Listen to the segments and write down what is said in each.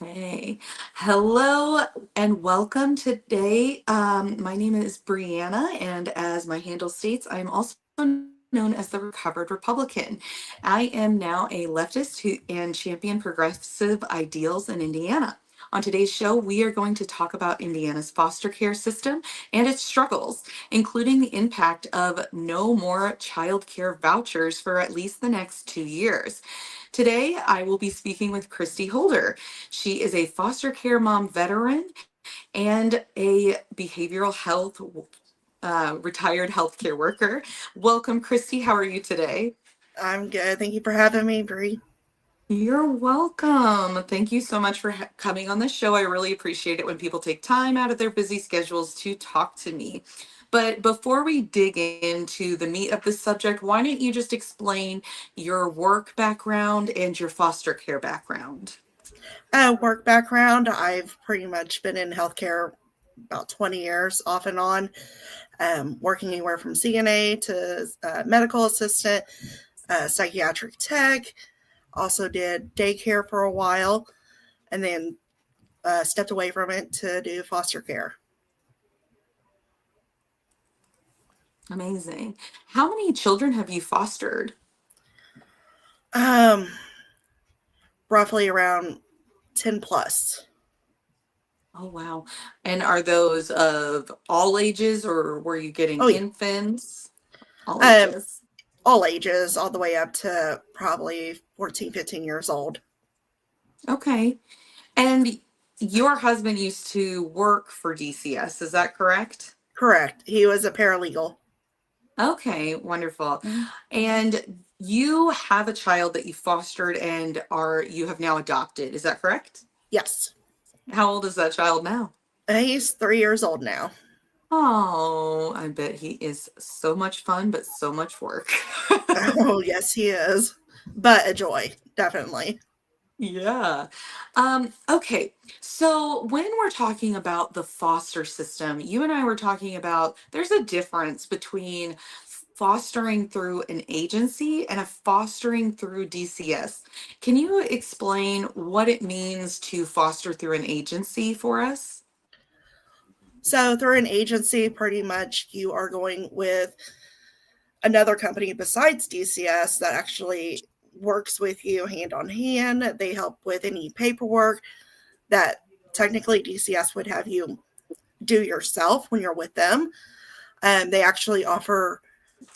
Hey, hello and welcome today. My name is Brianna, and as my handle states, I am also known as the Recovered Republican. I am now a leftist and champion progressive ideals in Indiana. On today's show, we are going to talk about Indiana's foster care system and its struggles, including the impact of no more childcare vouchers for at least the next 2 years. Today, I will be speaking with Kristie Holder. She is a foster care mom veteran and a behavioral health retired healthcare worker. Welcome, Kristie. How are you today? I'm good. Thank you for having me, Bree. You're welcome. Thank you so much for coming on the show. I really appreciate it when people take time out of their busy schedules to talk to me. But before we dig into the meat of the subject, why don't you just explain your work background and your foster care background? Work background, I've pretty much been in healthcare about 20 years off and on, working anywhere from CNA to medical assistant, psychiatric tech, also did daycare for a while, and then stepped away from it to do foster care. Amazing. How many children have you fostered? Um, Roughly around 10 plus. Oh, wow. And are those of all ages or were you getting Oh, yeah. infants? All Um, ages. all ages, all the way up to probably 14, 15 years old. Okay. And your husband used to work for DCS, is that correct? Correct. He was a paralegal. Okay, wonderful. Mhm. And you have a child that you fostered and you have now adopted, is that correct? Yes. How old is that child now? He's 3 years old now. Oh, I bet he is so much fun, but so much work. Oh, yes, he is. But a joy, definitely. Yeah. Okay. So when we're talking about the foster system, you and I were talking about there's a difference between fostering through an agency and a fostering through DCS. Can you explain what it means to foster through an agency for us? So, through an agency, pretty much you are going with another company besides DCS that actually works with you hand on hand. They help with any paperwork that technically DCS would have you do yourself when you're with them. They actually offer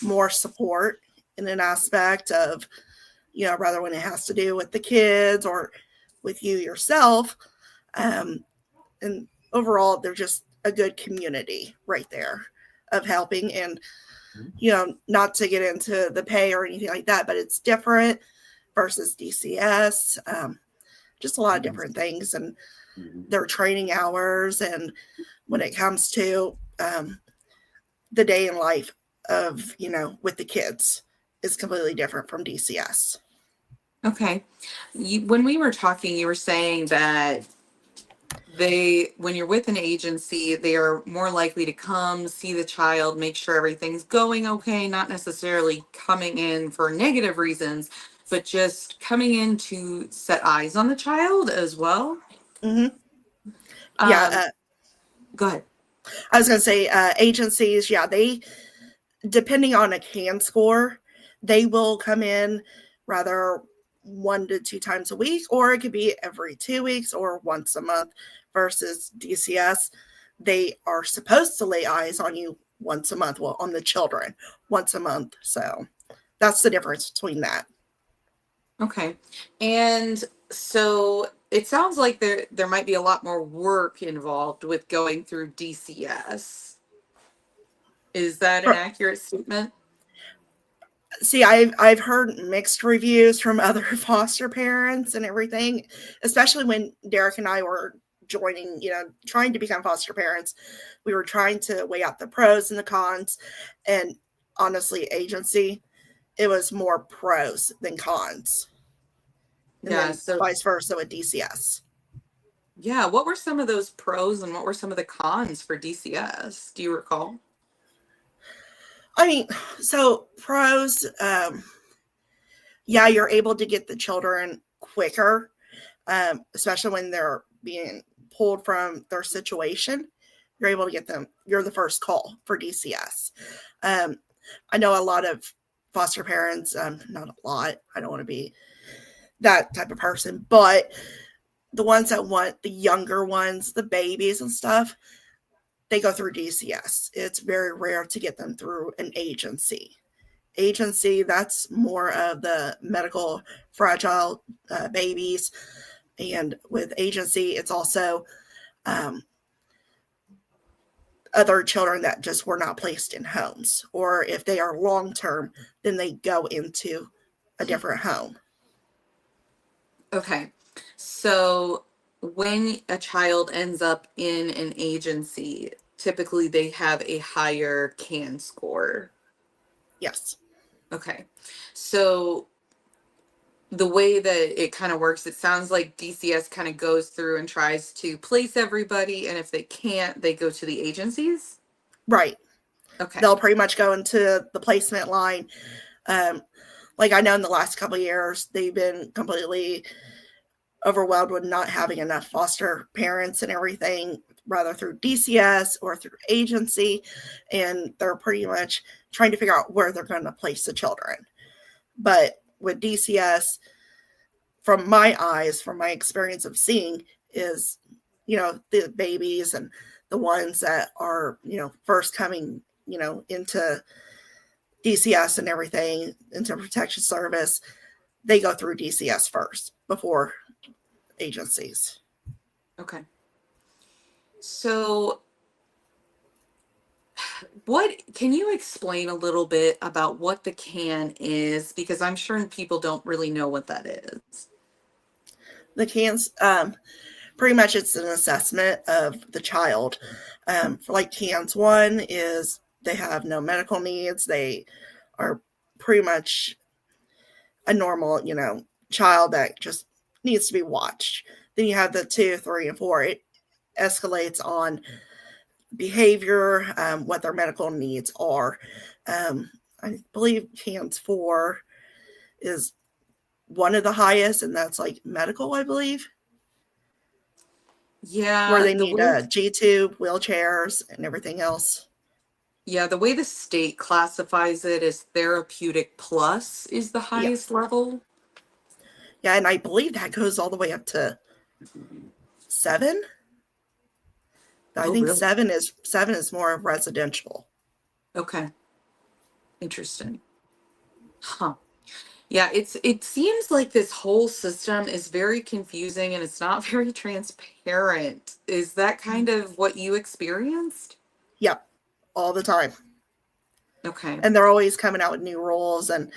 more support in an aspect of, rather when it has to do with the kids or with you yourself. Um, and overall, they're just a good community right there of helping. And, not to get into the pay or anything like that, but it's different versus DCS. Just a lot of different things and their training hours. And when it comes to the day in life of, with the kids is completely different from DCS. Okay. When we were talking, you were saying that when you're with an agency, they are more likely to come see the child, make sure everything's going okay, not necessarily coming in for negative reasons, but just coming in to set eyes on the child as well. Mm-hmm. Yeah. Um, Go ahead. I was going to say agencies, yeah, they, depending on a CAN score, they will come in rather 1 to 2 times a week, or it could be every 2 weeks or once a month versus DCS. They are supposed to lay eyes on you once a month, well, on the children once a month. So that's the difference between that. Okay. And so it sounds like there might be a lot more work involved with going through DCS. Is that an accurate statement? See, I've heard mixed reviews from other foster parents and everything, especially when Derek and I were joining, trying to become foster parents. We were trying to weigh out the pros and the cons, and honestly, agency, it was more pros than cons, and Yeah. then So vice versa with DCS. yeah, what were some of those pros and what were some of the cons for DCS? Do you recall? I mean, so pros, yeah, you're able to get the children quicker. especially when they're being pulled from their situation. You're able to get them, you're the first call for DCS. I know a lot of foster parents, not a lot, I don't want to be that type of person, but the ones that want the younger ones, the babies and stuff, they go through DCS. It's very rare to get them through an agency. Agency, that's more of the medical fragile babies. And with agency, it's also other children that just were not placed in homes. Or if they are long term, then they go into a different home. Okay. So when a child ends up in an agency, typically they have a higher CAN score. Yes. Okay. So the way that it kind of works, it sounds like DCS kind of goes through and tries to place everybody, and if they can't, they go to the agencies. Right. Okay. They'll pretty much go into the placement line. Like I know in the last couple of years, they've been completely overwhelmed with not having enough foster parents and everything, rather through DCS or through agency. And they're pretty much trying to figure out where they're going to place the children. But with DCS, from my eyes, from my experience of seeing, is, the babies and the ones that are, first coming, into DCS and everything, into protection service, they go through DCS first before agencies. Okay. So what can you explain a little bit about what the CAN is? Because I'm sure people don't really know what that is. The CANs, pretty much it's an assessment of the child. For like CANs 1 is they have no medical needs. They are pretty much a normal, child that just needs to be watched. Then you have the 2, 3, and 4. It escalates on behavior, what their medical needs are. I believe CANs 4 is one of the highest, and that's like medical, I believe. Yeah, Where they need G-tube, wheelchairs, and everything else. Yeah, the way the state classifies it is therapeutic plus is the Yeah. highest level. Yeah, and I believe that goes all the way up to 7. I think Really? 7 is more of residential. Okay. Interesting. Huh. Yeah, it seems like this whole system is very confusing and it's not very transparent. Is that kind of what you experienced? Yep, all the time. Okay. And they're always coming out with new rules and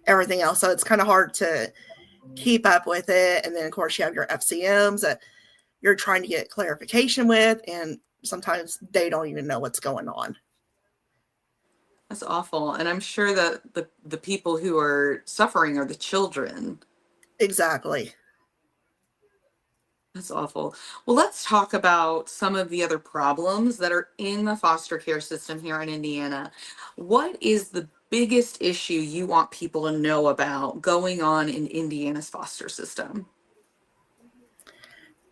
everything else. So it's kind of hard to keep up with it. And then, of course, you have your FCMs that you're trying to get clarification with, and sometimes they don't even know what's going on. That's awful. And I'm sure that the people who are suffering are the children. Exactly. That's awful. Well, let's talk about some of the other problems that are in the foster care system here in Indiana. What is the biggest issue you want people to know about going on in Indiana's foster system?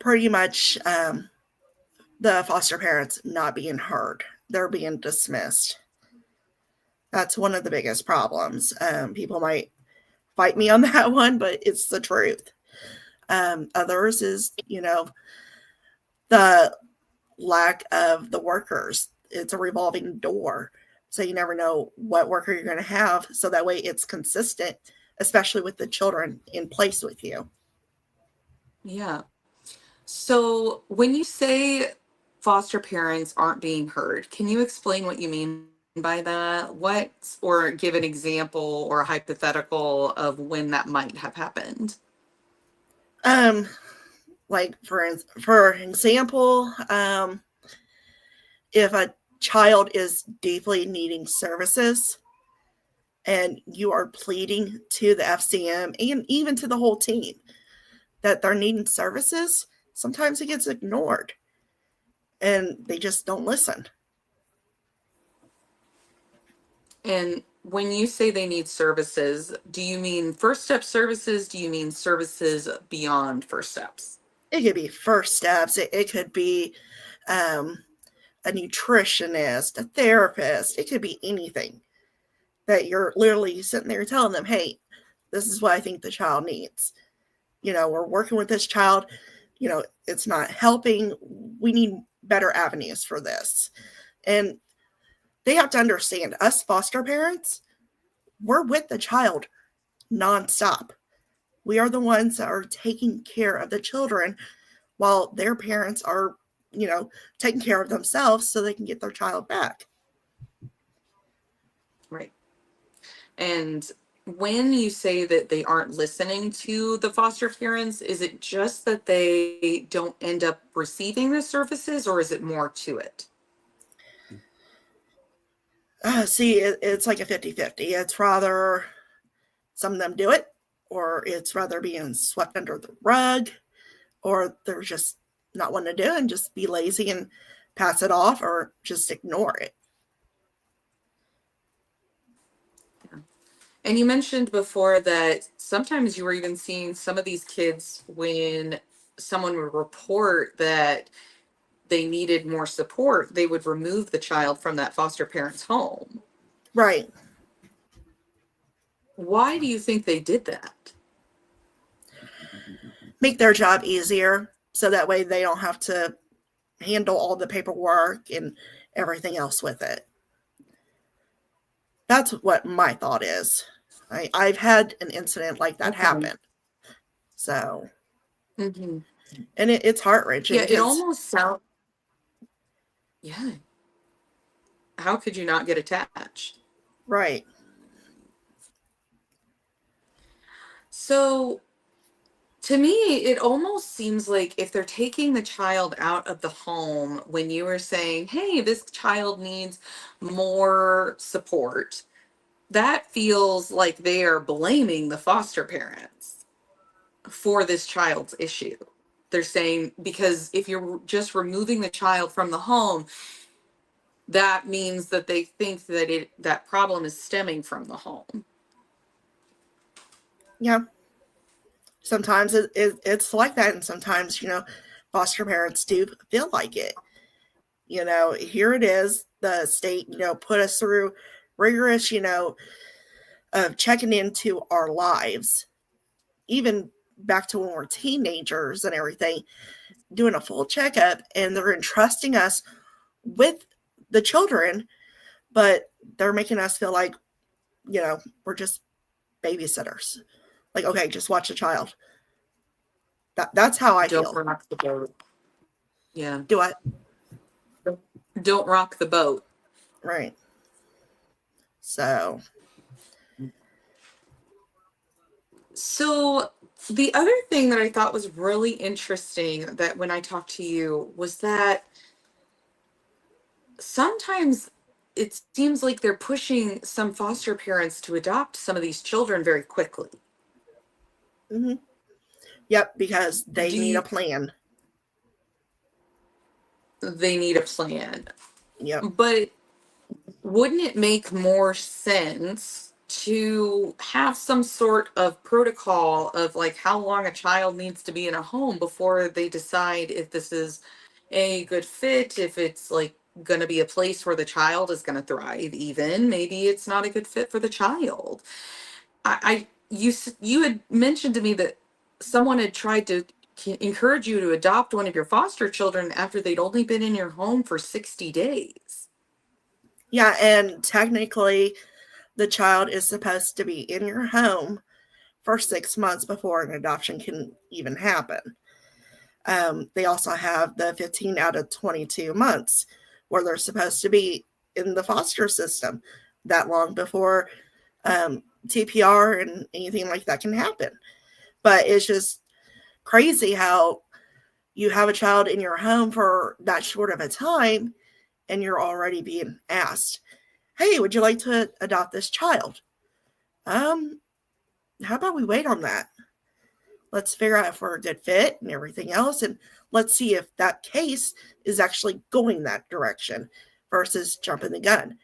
Pretty much the foster parents not being heard. They're being dismissed. That's one of the biggest problems. People might fight me on that one, but it's the truth. Others is, the lack of the workers. It's a revolving door. So you never know what worker you're going to have. So that way it's consistent, especially with the children in place with you. Yeah. So when you say foster parents aren't being heard, can you explain what you mean by that? What, or give an example or a hypothetical of when that might have happened? Like for example, if a child is deeply needing services and you are pleading to the FCM and even to the whole team that they're needing services, sometimes it gets ignored and they just don't listen. And when you say they need services, do you mean first step services? Do you mean services beyond first steps? It could be first steps. It could be a nutritionist, a therapist. It could be anything that you're literally sitting there telling them, hey, this is what I think the child needs. We're working with this child. It's not helping. We need better avenues for this. And they have to understand, us foster parents, we're with the child nonstop. We are the ones that are taking care of the children while their parents are, taking care of themselves so they can get their child back. Right. And when you say that they aren't listening to the foster parents, is it just that they don't end up receiving the services, or is it more to it? See, it's like a 50-50. It's rather some of them do it, or it's rather being swept under the rug, or they're just not wanting to do it and just be lazy and pass it off or just ignore it. And you mentioned before that sometimes you were even seeing some of these kids when someone would report that they needed more support, they would remove the child from that foster parent's home. Right. Why do you think they did that? Make their job easier so that way they don't have to handle all the paperwork and everything else with it. That's what my thought is. I've had an incident like that happen. So, Mm-hmm. and it's heart-wrenching. Yeah, it almost sounds, yeah. How could you not get attached? Right. So to me, it almost seems like if they're taking the child out of the home, when you were saying, hey, this child needs more support, that feels like they are blaming the foster parents for this child's issue. They're saying, because if you're just removing the child from the home, that means that they think that that problem is stemming from the home. Yeah. Sometimes it's like that, and sometimes foster parents do feel like it. Here it is, the state put us through rigorous of checking into our lives, even back to when we're teenagers and everything, doing a full checkup, and they're entrusting us with the children, but they're making us feel like we're just babysitters. Like, okay, just watch the child. That's how I Don't feel. rock the boat. Yeah. Do I? Don't rock the boat. Right. So the other thing that I thought was really interesting that when I talked to you was that sometimes it seems like they're pushing some foster parents to adopt some of these children very quickly. mm-hmm. Yep, because they need a plan. They need a plan. Yep. But wouldn't it make more sense to have some sort of protocol of like how long a child needs to be in a home before they decide if this is a good fit, if it's like going to be a place where the child is going to thrive, even maybe it's not a good fit for the child. You had mentioned to me that someone had tried to encourage you to adopt one of your foster children after they'd only been in your home for 60 days. Yeah, and technically the child is supposed to be in your home for 6 months before an adoption can even happen. They also have the 15 out of 22 months where they're supposed to be in the foster system that long before TPR and anything like that can happen. But it's just crazy how you have a child in your home for that short of a time and you're already being asked, hey, would you like to adopt this child? How about we wait on that? Let's figure out if we're a good fit and everything else, and let's see if that case is actually going that direction versus jumping the gun.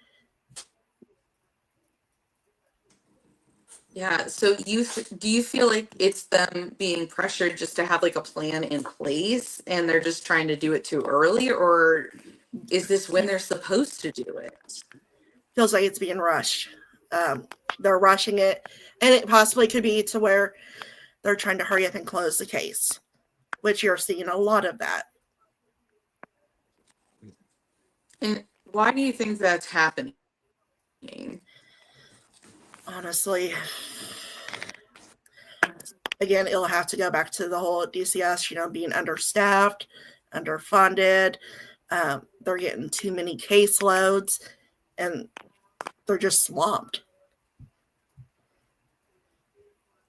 Yeah. So do you feel like it's them being pressured just to have like a plan in place and they're just trying to do it too early, or is this when It they're supposed to do it? feels like it's being rushed. They're rushing it, and it possibly could be to where they're trying to hurry up and close the case, which you're seeing a lot of that. And why do you think that's happening? Honestly, again, it'll have to go back to the whole DCS, being understaffed, underfunded. They're getting too many caseloads, and they're just swamped.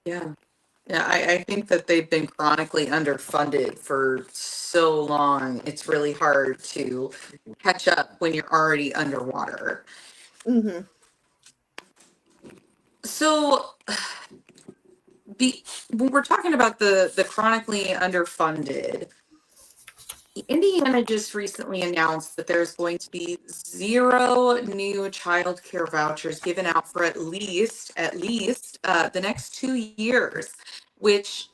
Yeah. Yeah, I think that they've been chronically underfunded for so long. It's really hard to catch up when you're already underwater. Mm-hmm. So, when we're talking about the chronically underfunded, Indiana just recently announced that there's going to be zero new child care vouchers given out for at least the next 2 years, which,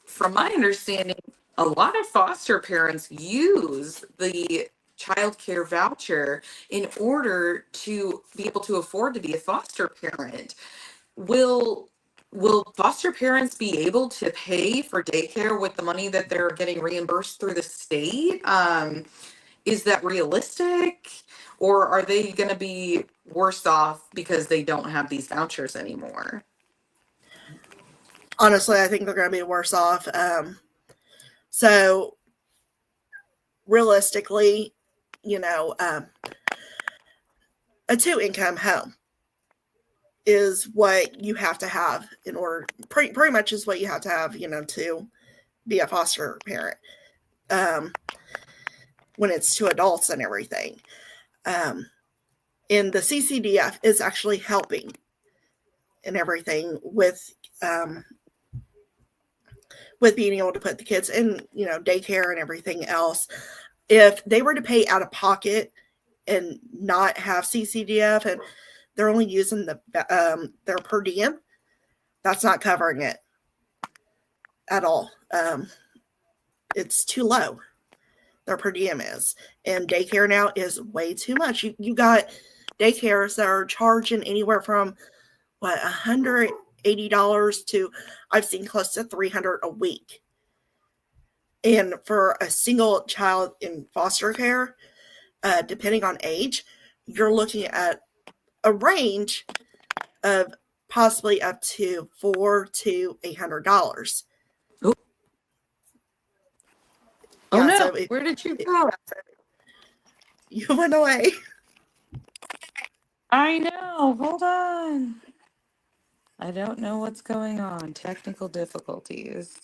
from my understanding, a lot of foster parents use the child care voucher in order to be able to afford to be a foster parent. Will will foster parents be able to pay for daycare with the money that they're getting reimbursed through the state? Is that realistic? Or are they going to be worse off because they don't have these vouchers anymore? Honestly, I think they're going to be worse off. So realistically, you know, um, a two-income home is what you have to have in order. Pretty much is what you have to have, to be a foster parent. Um, when it's to adults and everything. Um, and the CCDF is actually helping and everything with being able to put the kids in, daycare and everything else. If they were to pay out of pocket and not have CCDF and they're only using their per diem, that's not covering it at all. It's too low. Their per diem is, and daycare now is way too much. You got daycares that are charging anywhere from $180 to I've seen close to $300 a week. And for a single child in foster care, depending on age, you're looking at a range of possibly up to $400 to $800. Oh, oh Yeah, no, so where did you go? you went away. I know. Hold on. I don't know what's going on. Technical difficulties.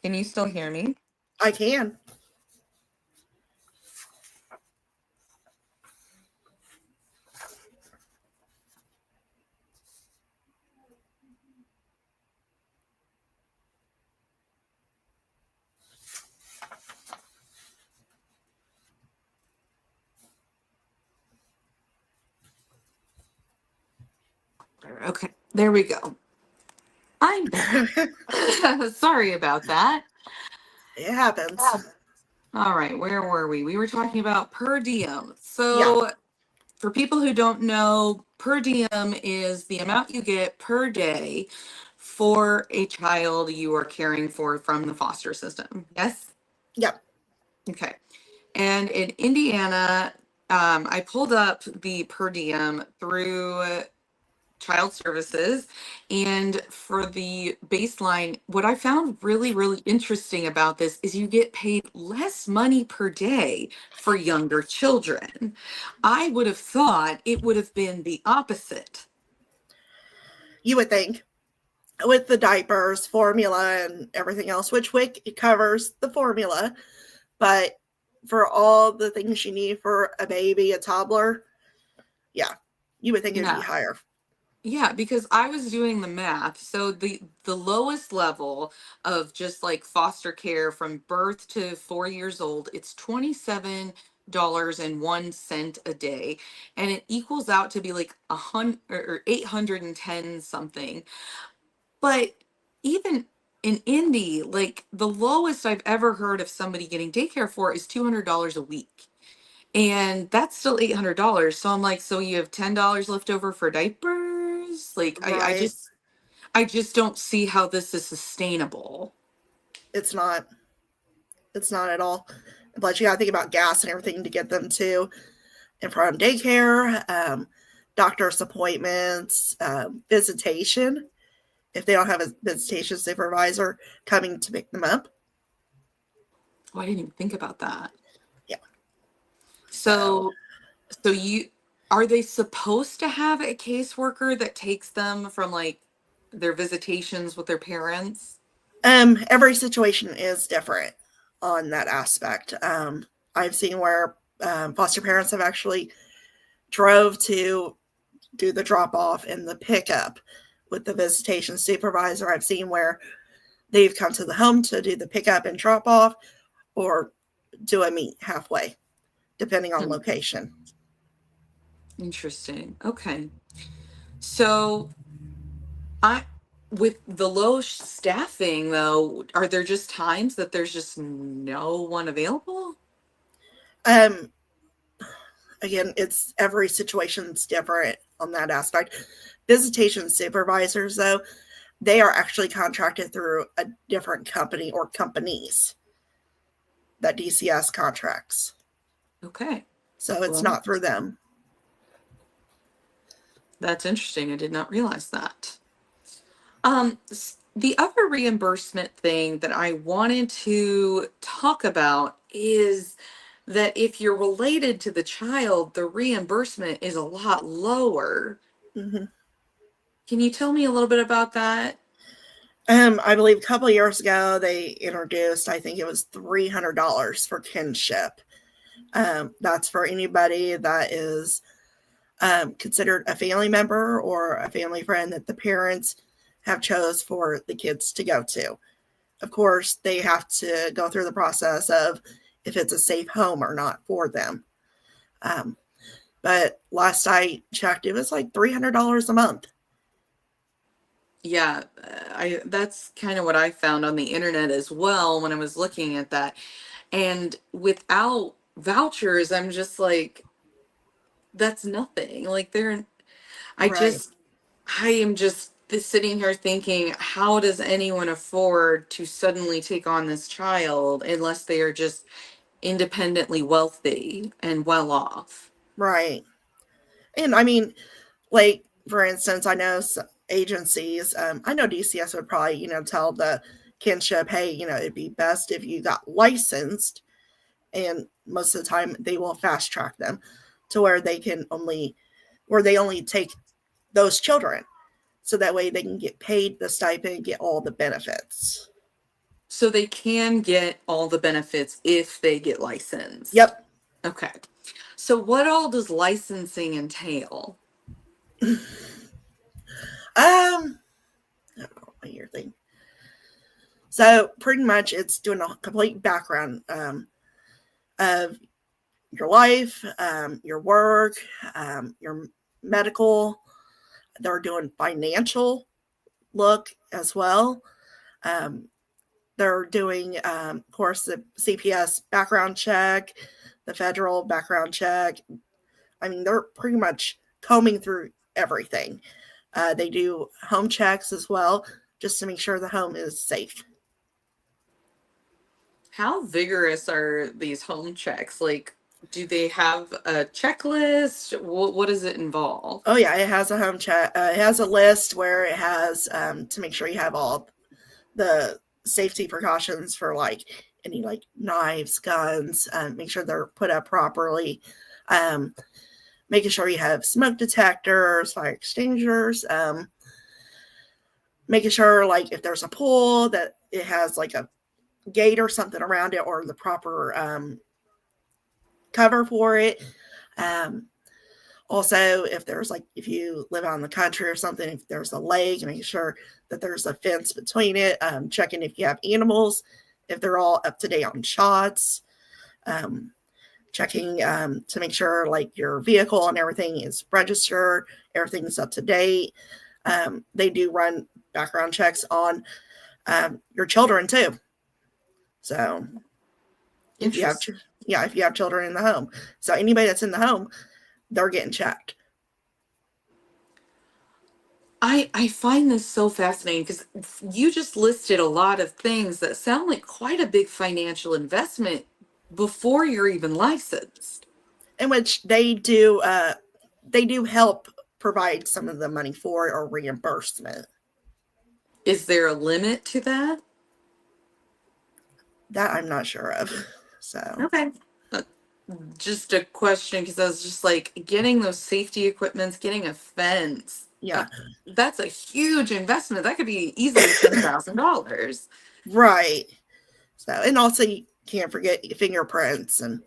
Can you still hear me? I can. Okay, there we go. I'm back. Sorry about that. It happens. All right, where were we? We were talking about per diem. Yeah. So, for people who don't know, per diem is the amount you get per day for a child you are caring for from the foster system. Yes? Yep. Okay. And in Indiana, I pulled up the per diem through child services. And for the baseline, what I found really, really interesting about this is you get paid less money per day for younger children. I would have thought it would have been the opposite. You would think with the diapers, formula, and everything else, which WIC covers the formula, but for all the things you need for a baby, a toddler, yeah, you would think it'd be Yeah. higher. Yeah, because I was doing the math. So the lowest level of just like foster care from birth to 4 years old, it's 27 $8.01 a day, and it equals out to be like 810 something. But even in Indy, like the lowest I've ever heard of somebody getting daycare for is $200 a week. And that's still $800. So I'm like, so you have $10 left over for diapers? Like Right. I just don't see how this is sustainable. It's not. It's not at all. But you got to think about gas and everything to get them to and from daycare, doctor's appointments, visitation. If they don't have a visitation supervisor coming to pick them up. Oh, I didn't even think about that. Yeah. So, So you are they supposed to have a caseworker that takes them from like their visitations with their parents? every situation is different on that aspect. I've seen where foster parents have actually drove to do the drop off and the pickup with the visitation supervisor. I've seen where they've come to the home to do the pickup and drop off or do a meet halfway, depending on location. Interesting. Okay. So I with the low staffing though, are there just times that there's just no one available? Um, Again, it's every situation's different on that aspect. Visitation supervisors, though, they are actually contracted through a different company or companies that DCS contracts. Okay. So it's Well, not through them. that's interesting. I did not realize that. The other reimbursement thing that I wanted to talk about is that if you're related to the child, the reimbursement is a lot lower. Mm-hmm. Can you tell me a little bit about that? I believe a couple of years ago they introduced, I think it was $300 for kinship. That's for anybody that is considered a family member or a family friend that the parents have chose for the kids to go to. Of course, they have to go through the process of if it's a safe home or not for them. But last I checked, it was like $300 a month. Yeah, I that's kind of what I found on the internet as well when I was looking at that. And without vouchers, I'm just like, that's nothing. Like I Right, just I am just sitting here thinking, how does anyone afford to suddenly take on this child unless they are just independently wealthy and well off? right. And I mean, like, for instance, I know agencies, I know DCS would probably, tell the kinship, hey, it'd be best if you got licensed. And most of the time they will fast track them to where they only take those children. So that way they can get paid the stipend, get all the benefits. So they can get all the benefits if they get licensed. Yep. Okay. So what all does licensing entail? I don't know what your thing. So pretty much it's doing a complete background of your life, your work, your medical. They're doing financial look as well. Um, they're doing, of course, the CPS background check, the federal background check. I mean, they're pretty much combing through everything. They do home checks as well, just to make sure the home is safe. How vigorous are these home checks? Like, do they have a checklist? What does it involve? Oh yeah, it has a home check. It has a list where it has to make sure you have all the safety precautions for like any like knives, guns. Make sure they're put up properly. Um, Making sure you have smoke detectors, fire extinguishers. Making sure like if there's a pool that it has like a gate or something around it or the proper cover for it. Um, Also, if you live out in the country or something, if there's a lake, making sure that there's a fence between it, checking if you have animals, if they're all up to date on shots, um, checking to make sure like your vehicle and everything is registered, everything's up to date. They do run background checks on your children too. So if you have, Interesting. yeah, if you have children in the home, so anybody that's in the home, they're getting checked. I find this so fascinating because you just listed a lot of things that sound like quite a big financial investment before you're even licensed. In which they do help provide some of the money for it or reimbursement. Is there a limit to that? That I'm not sure of. So Okay. Uh, Just a question because I was just like getting those safety equipments, getting a fence. yeah, That's a huge investment. That could be easily $10,000. right. So and also you can't forget fingerprints and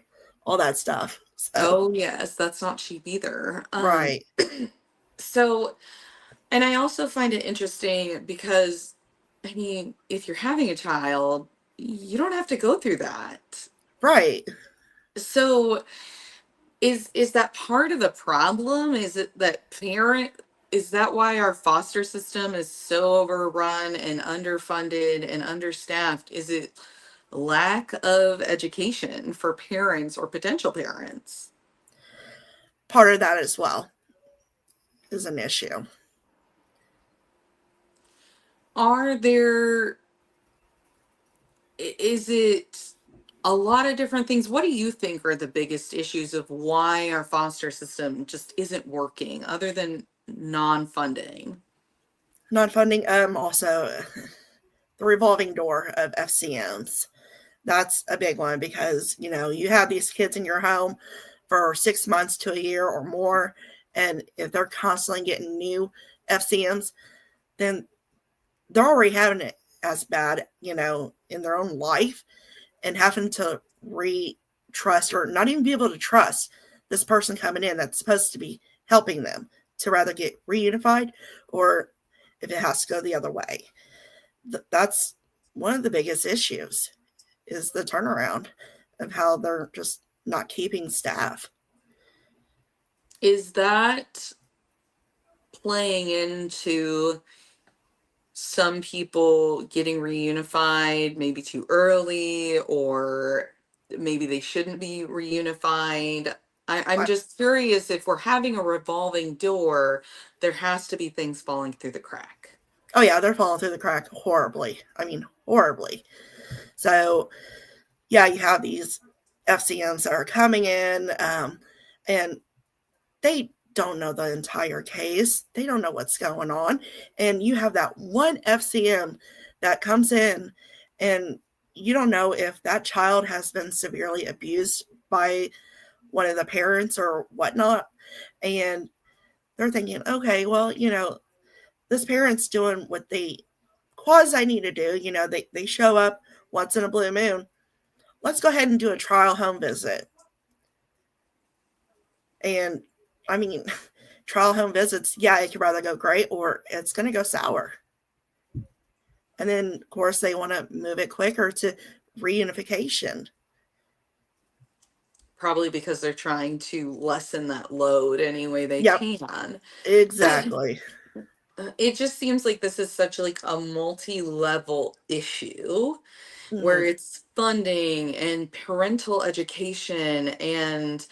all that stuff. So Oh yes, that's not cheap either. right, So and I also find it interesting because I mean, if you're having a child, you don't have to go through that. right. So is that part of the problem? Is it that parent is that why our foster system is so overrun and underfunded and understaffed? Is it lack of education for parents or potential parents? Part of that as well is an issue. Are there is it a lot of different things? What do you think are the biggest issues of why our foster system just isn't working other than non-funding? Non-funding, also the revolving door of FCMs. That's a big one because you have these kids in your home for 6 months to a year or more, and if they're constantly getting new FCMs, then they're already having it as bad, in their own life, and having to trust or not even be able to trust this person coming in that's supposed to be helping them to rather get reunified or if it has to go the other way. That's one of the biggest issues is the turnaround of how they're just not keeping staff. Is that playing into some people getting reunified maybe too early, or maybe they shouldn't be reunified? I'm I, just curious if we're having a revolving door, there has to be things falling through the crack. oh yeah, they're falling through the crack horribly. I mean, horribly. So yeah, you have these FCMs that are coming in, and they don't know the entire case. They don't know what's going on. And you have that one FCM that comes in, and you don't know if that child has been severely abused by one of the parents or whatnot. And they're thinking, okay, well, this parent's doing what they quasi need to do. They show up once in a blue moon. Let's go ahead and do a trial home visit. And I mean, trial home visits, yeah, it could rather go great or it's going to go sour. And then, of course, they want to move it quicker to reunification. Probably because they're trying to lessen that load any way they Yep, can. exactly. It just seems like this is such like a multi-level issue where Mm-hmm. it's funding and parental education and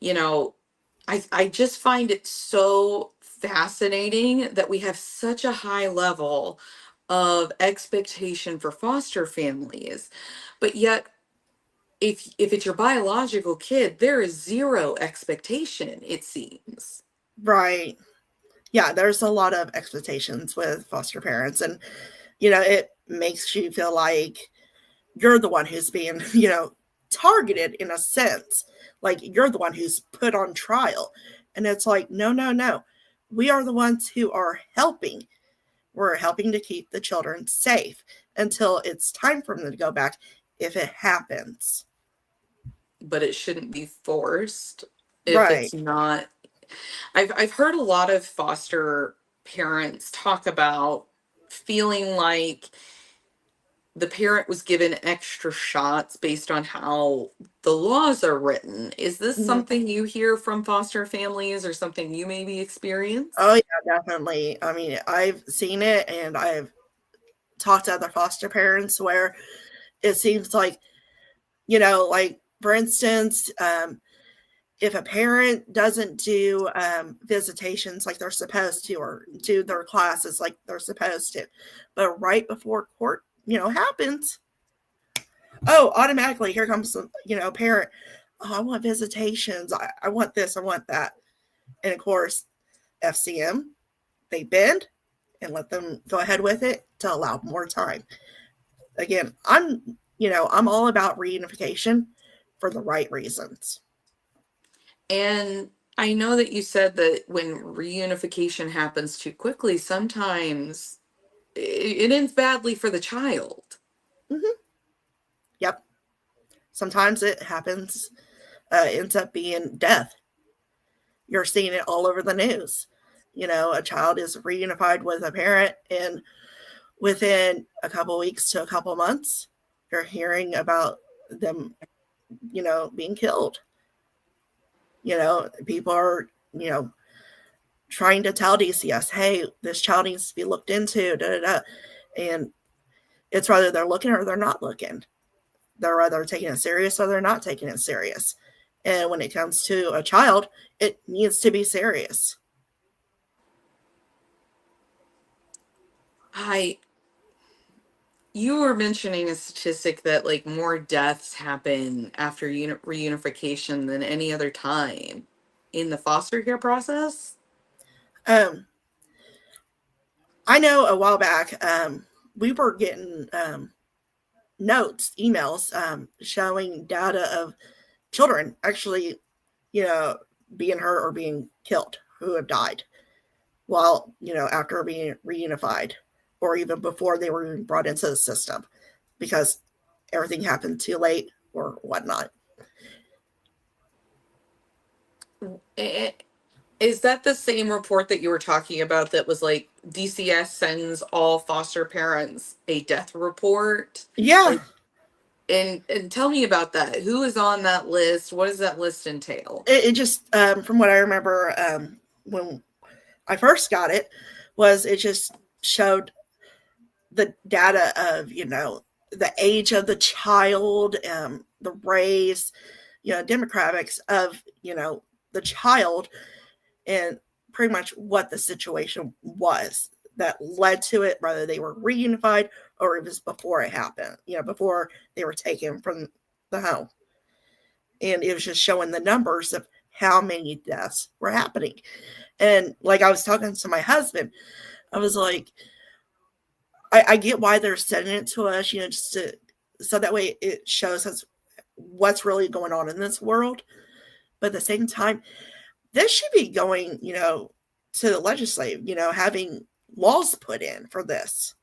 you know I just find it so fascinating that we have such a high level of expectation for foster families, but yet if it's your biological kid, there is zero expectation, it seems. Right. Yeah, there's a lot of expectations with foster parents. And, it makes you feel like you're the one who's being, targeted in a sense. Like you're the one who's put on trial. And it's like, no, no, no. We are the ones who are helping. We're helping to keep the children safe until it's time for them to go back if it happens. But it shouldn't be forced if Right. it's not. I've heard a lot of foster parents talk about feeling like the parent was given extra shots based on how the laws are written. Is this Mhm. something you hear from foster families or something you maybe experience? Oh, yeah, definitely. I mean, I've seen it and I've talked to other foster parents where it seems like, like for instance, if a parent doesn't do visitations like they're supposed to, or do their classes like they're supposed to, but right before court, happens, oh, automatically here comes some, parent, oh, I want visitations. I want this, I want that. And of course, FCM, they bend and let them go ahead with it to allow more time. Again, I'm all about reunification for the right reasons. And I know that you said that when reunification happens too quickly, sometimes it ends badly for the child. Hmm. Yep. Sometimes it happens, ends up being death. You're seeing it all over the news. A child is reunified with a parent, and within a couple weeks to a couple months, you're hearing about them, being killed. People are, trying to tell DCS, hey, this child needs to be looked into, da, da, da. And it's whether they're looking or they're not looking. They're either taking it serious or they're not taking it serious. And when it comes to a child, it needs to be serious. I You were mentioning a statistic that like more deaths happen after reunification than any other time in the foster care process. Um, I know a while back, we were getting notes, emails, showing data of children actually, you know, being hurt or being killed who have died while, after being reunified or even before they were brought into the system because everything happened too late or whatnot. I- Is that the same report that you were talking about that was like DCS sends all foster parents a death report? Yeah, Like, and tell me about that. Who is on that list? What does that list entail? it just, from what I remember, when I first got it, was it just showed the data of, the age of the child, the race, demographics of, the child, and pretty much what the situation was that led to it, whether they were reunified or it was before it happened, before they were taken from the home. And it was just showing the numbers of how many deaths were happening. And like I was talking to my husband, I was like, I get why they're sending it to us, just to, so that way it shows us what's really going on in this world. But at the same time, this should be going, to the legislative, having laws put in for this.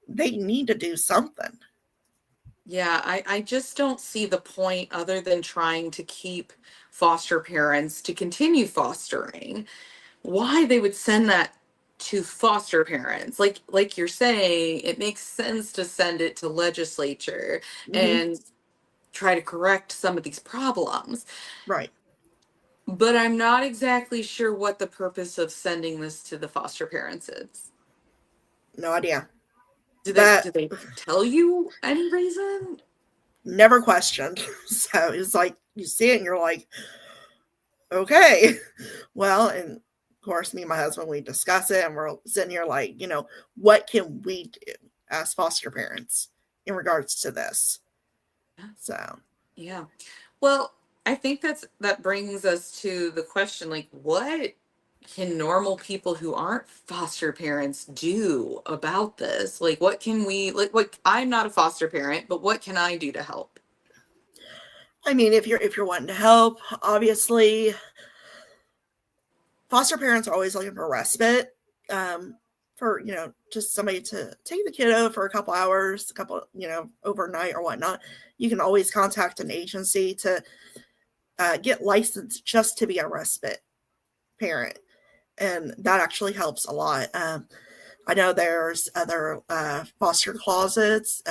They need to do something. Yeah, I just don't see the point other than trying to keep foster parents to continue fostering. Why they would send that to foster parents? Like you're saying, it makes sense to send it to legislature Hmm. and try to correct some of these problems. Right. But I'm not exactly sure what the purpose of sending this to the foster parents is. No idea. Do they But do they tell you any reason? never questioned. So it's like you see it and you're like, okay. Well, and of course, me and my husband, we discuss it and we're sitting here like, what can we do as foster parents in regards to this? So, Yeah. Well, I think that brings us to the question like what can normal people who aren't foster parents do about this? Like what can we like what I'm not a foster parent, but what can I do to help? I mean, if you're wanting to help, obviously, foster parents are always looking for respite, for just somebody to take the kiddo for a couple hours, a couple, overnight or whatnot. You can always contact an agency to get licensed just to be a respite parent, and that actually helps a lot. I know there's other foster closets,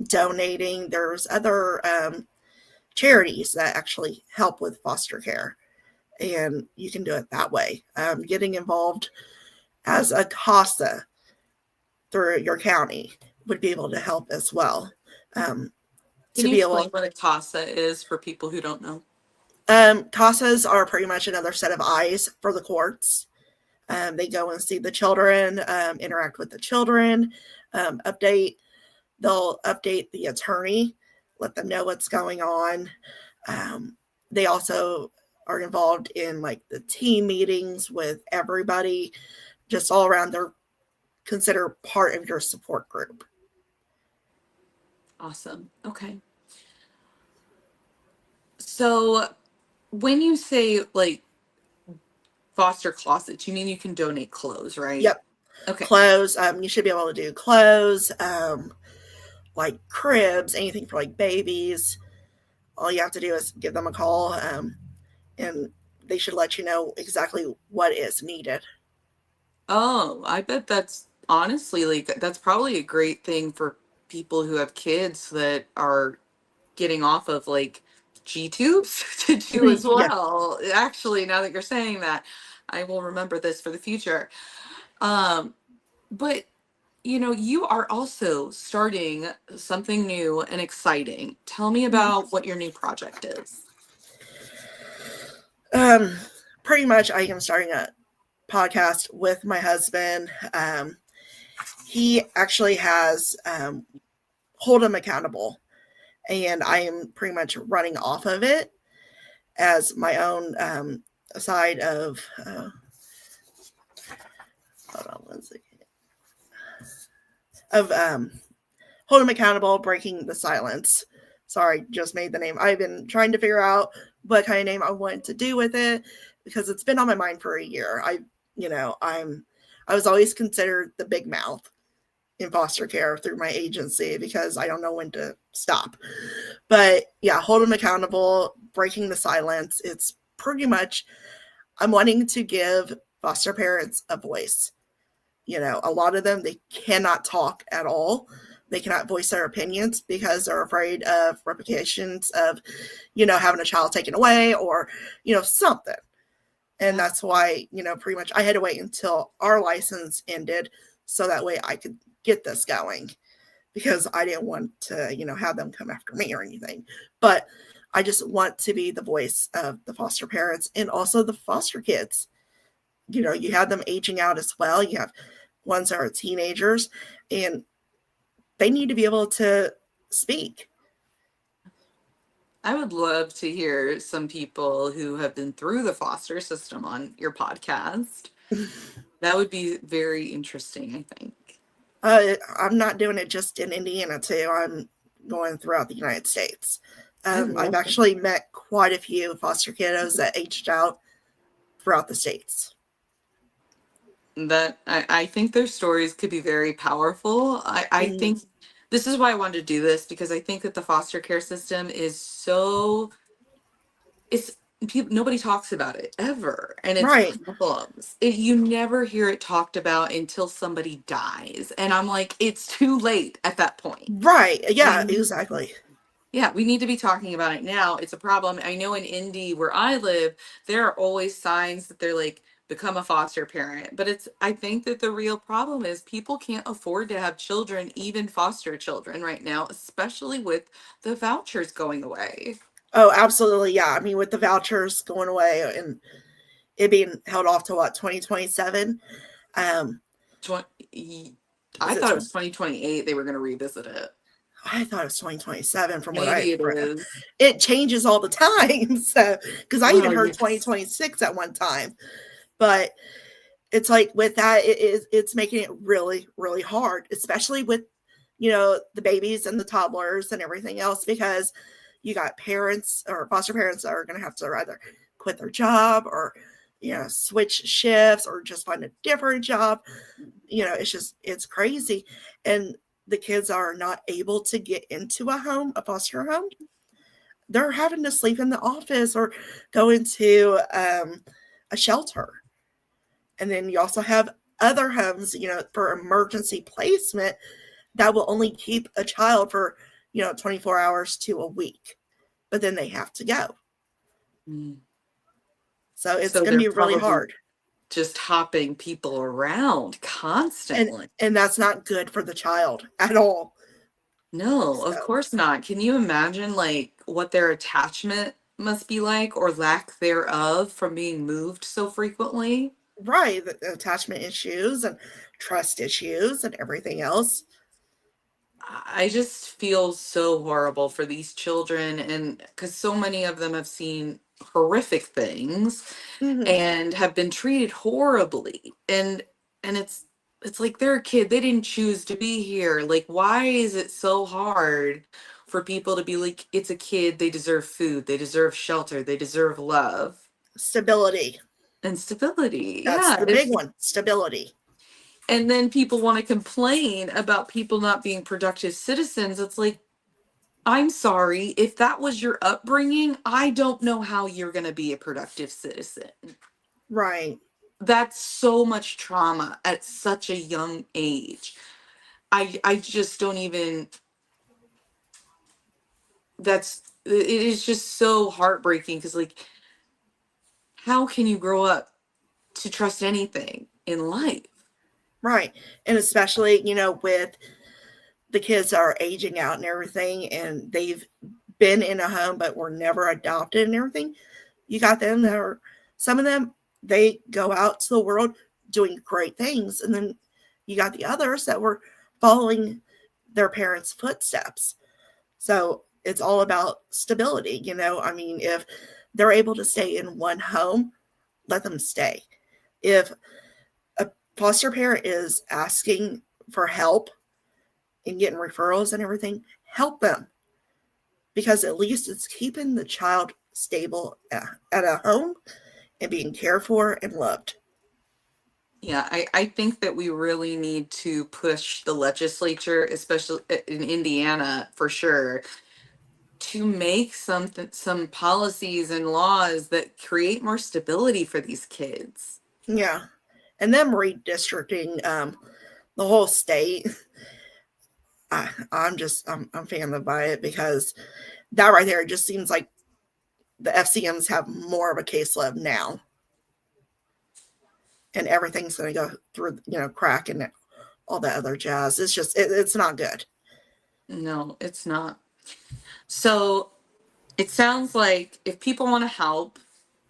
donating. There's other charities that actually help with foster care, and you can do it that way. Getting involved as a CASA through your county would be able to help as well. Can To you be explain able, what a CASA is for people who don't know? CASAs are pretty much another set of eyes for the courts. They go and see the children, interact with the children, update. They'll update the attorney, let them know what's going on. They also are involved in like the team meetings with everybody, just all around. They're considered part of your support group. Awesome. Okay. So when you say like foster closets, you mean you can donate clothes, right? Yep. Okay. Clothes. You should be able to do clothes, like cribs, anything for like babies. All you have to do is give them a call, and they should let you know exactly what is needed. Oh, I bet that's honestly like that's probably a great thing for people who have kids that are getting off of like G tubes to do as Yeah. well. Actually, now that you're saying that, I will remember this for the future. Um, but you are also starting something new and exciting. Tell me about what your new project is. Um, Pretty much, I am starting a podcast with my husband. He actually has Hold Him Accountable, and I am pretty much running off of it as my own side of. Hold on one second. Of Hold Him Accountable, Breaking the Silence. Sorry, just made the name. I've been trying to figure out what kind of name I wanted to do with it because it's been on my mind for a year. I was always considered the big mouth in foster care through my agency because I don't know when to stop. But yeah, Hold Them Accountable, Breaking the Silence. It's pretty much, I'm wanting to give foster parents a voice. A lot of them, they cannot talk at all. They cannot voice their opinions because they're afraid of repercussions of, having a child taken away or, something. And Yeah. that's why, pretty much I had to wait until our license ended so that way I could get this going because I didn't want to, have them come after me or anything. But I just want to be the voice of the foster parents and also the foster kids. You have them aging out as well. You have ones that are teenagers and they need to be able to speak. I would love to hear some people who have been through the foster system on your podcast. That would be very interesting, I think. I'm not doing it just in Indiana too. I'm going throughout the United States. I I've love it. actually met quite a few foster kiddos that aged out throughout the states. That I think their stories could be very powerful. I Mm, think this is why I wanted to do this because I think that the foster care system is so it's people nobody talks about it ever and its right, problems. You never hear it talked about until somebody dies. And I'm like, it's too late at that point. right. Yeah, We exactly. Yeah, we need to be talking about it now. It's a problem. I know in Indy where I live, there are always signs that they're like, become a foster parent. But I think that the real problem is people can't afford to have children, even foster children right now, especially with the vouchers going away. Oh, absolutely. Yeah. I mean, with the vouchers going away and it being held off to what, 2027? Um, 20, is I it thought it was 2028 they were going to revisit it. I thought it was 2027 from what I Maybe it read. is. It changes all the time. So, because I even Well, heard yes. 2026 at one time, but it's like with that, it's making it really, really hard, especially with, the babies and the toddlers and everything else, because you got parents or foster parents that are going to have to either quit their job or, switch shifts or just find a different job. It's crazy. And the kids are not able to get into a home, a foster home. They're having to sleep in the office or go into a shelter. And then you also have other homes, for emergency placement that will only keep a child for, 24 hours to a week, but then they have to go. Mm. So it's So going to they're be really probably hard. just hopping people around And constantly. and that's not good for the child at all. No, of So, course not. Can you imagine like what their attachment must be like or lack thereof from being moved so frequently? right, the attachment issues and trust issues and everything else. I just feel so horrible for these children and because so many of them have seen horrific things Hmm. and have been treated horribly. And it's like they're a kid. They didn't choose to be here. Like why is it so hard for people to be like it's a kid, they deserve food, they deserve shelter, they deserve love Stability. and stability. That's Yeah, the big one. Stability. and then people want to complain about people not being productive citizens. It's like I'm sorry, if that was your upbringing, I don't know how you're going to be a productive citizen. Right. That's so much trauma at such a young age. I just don't even that's it is just so heartbreaking because like how can you grow up to trust anything in life? Right. And especially, with the kids that are aging out and everything, and they've been in a home but were never adopted and everything. You got them that are, some of them, they go out to the world doing great things. And then you got the others that were following their parents' footsteps. So it's all about stability. I mean, if they're able to stay in one home, let them stay. If a foster parent is asking for help and getting referrals and everything, help them, because at least it's keeping the child stable at a home and being cared for and loved. Yeah, I think that we really need to push the legislature, especially in Indiana for sure, to make some policies and laws that create more stability for these kids. Yeah. And them redistricting the whole state, I'm fanned by it, because that right there, it just seems like the FCMs have more of a caseload now, and everything's going to go through, crack and all that other jazz. It's just, it's not good. No, it's not. So it sounds like if people want to help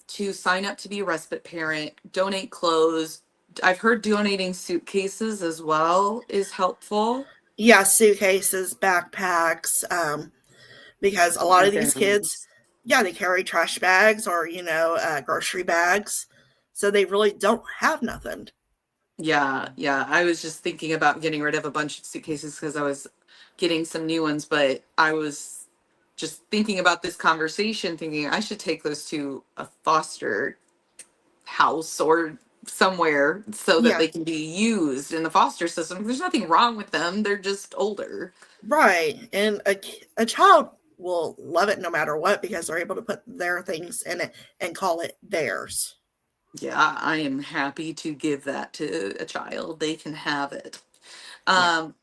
to sign up to be a respite parent, donate clothes. I've heard donating suitcases as well is helpful. Yeah, suitcases, backpacks, because a lot My of these kids, families. yeah, they carry trash bags or, grocery bags. So they really don't have nothing. Yeah, yeah. I was just thinking about getting rid of a bunch of suitcases because I was getting some new ones, but I was just thinking about this conversation, thinking I should take those to a foster house or somewhere so that Yeah, they can be used in the foster system. There's nothing wrong with them. They're just older. right. And a child will love it no matter what, because they're able to put their things in it and call it theirs. Yeah, I am happy to give that to a child. They can have it. Yeah. Um,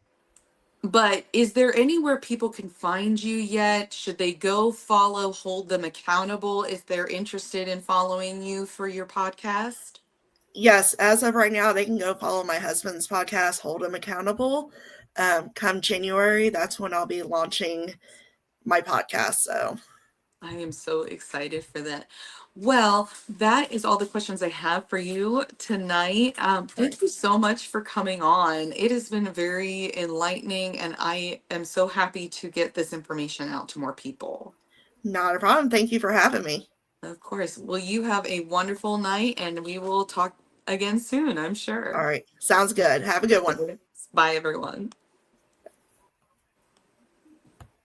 but is there anywhere people can find you yet? Should they go follow, hold them accountable if they're interested in following you for your podcast? Yes, as of right now, they can go follow my husband's podcast, Hold Him Accountable. Come January, that's when I'll be launching my podcast. So, I am so excited for that. Well, that is all the questions I have for you tonight. Thank you so much for coming on. It has been very enlightening, and I am so happy to get this information out to more people. not a problem. Thank you for having me. Of course. Well, you have a wonderful night, and we will talk again soon, I'm All sure. right. Sounds good. Have a good one. Bye, everyone.